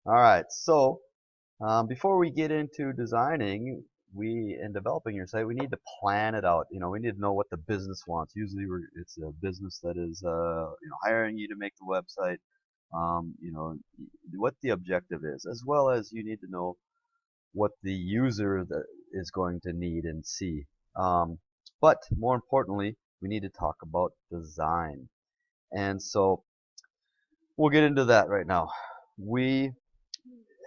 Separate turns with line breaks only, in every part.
Alright, so before we get into designing and developing your site, we need to plan it out. We need to know what the business wants. Usually it's a business that is hiring you to make the website, what the objective is, as well as you need to know what the user that is going to need and see. But more importantly, we need to talk about design. And so we'll get into that right now. We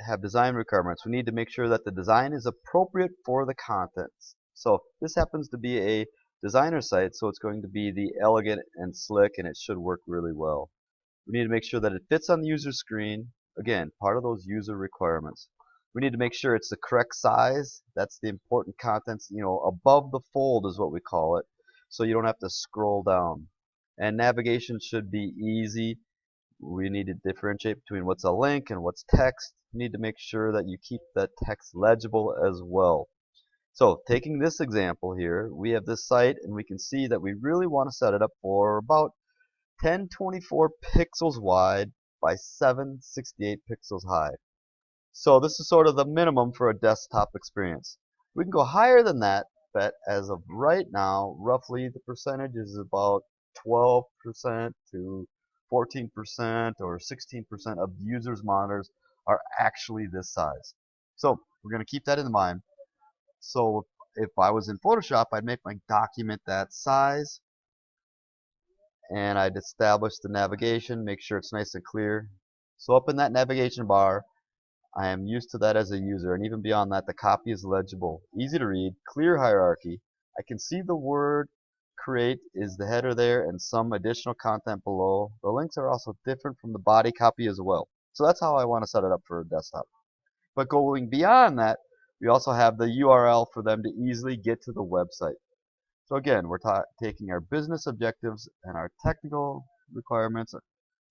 have design requirements. We need to make sure that the design is appropriate for the contents. So this happens to be a designer site, so it's going to be the elegant and slick, and it should work really well. We need to make sure that it fits on the user screen. Again, part of those user requirements. We need to make sure it's the correct size. That's the important contents. Above the fold is what we call it, so you don't have to scroll down. And navigation should be easy. We need to differentiate between what's a link and what's text. You need to make sure that you keep that text legible as well. So taking this example here, we have this site and we can see that we really want to set it up for about 1024 pixels wide by 768 pixels high. So this is sort of the minimum for a desktop experience. We can go higher than that, but as of right now, roughly the percentage is about 12% to 14% or 16% of users' monitors are actually this size. So we're going to keep that in mind. So if I was in Photoshop, I'd make my document that size, and I'd establish the navigation, make sure it's nice and clear. So up in that navigation bar, I am used to that as a user, and even beyond that, the copy is legible, easy to read, clear hierarchy. I can see the word create is the header there and some additional content below. The links are also different from the body copy as well. So that's how I want to set it up for a desktop. But going beyond that, we also have the URL for them to easily get to the website. So again, we're taking our business objectives and our technical requirements,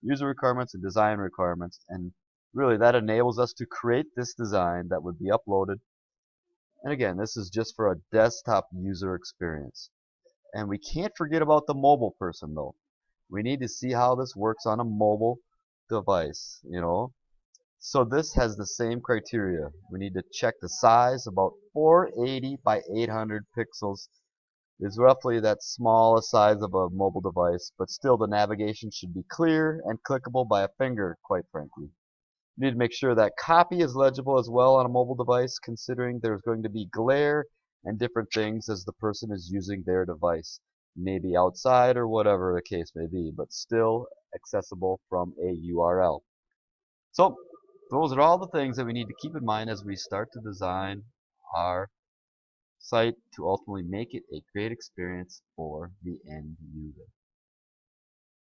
user requirements, and design requirements, and really that enables us to create this design that would be uploaded. And again, this is just for a desktop user experience. And we can't forget about the mobile person though. We need to see how this works on a mobile device. So this has the same criteria. We need to check the size, about 480 by 800 pixels is roughly that small size of a mobile device, but still the navigation should be clear and clickable by a finger, quite frankly. You need to make sure that copy is legible as well on a mobile device, considering there's going to be glare and different things as the person is using their device. Maybe outside or whatever the case may be, but still accessible from a URL. So those are all the things that we need to keep in mind as we start to design our site to ultimately make it a great experience for the end user.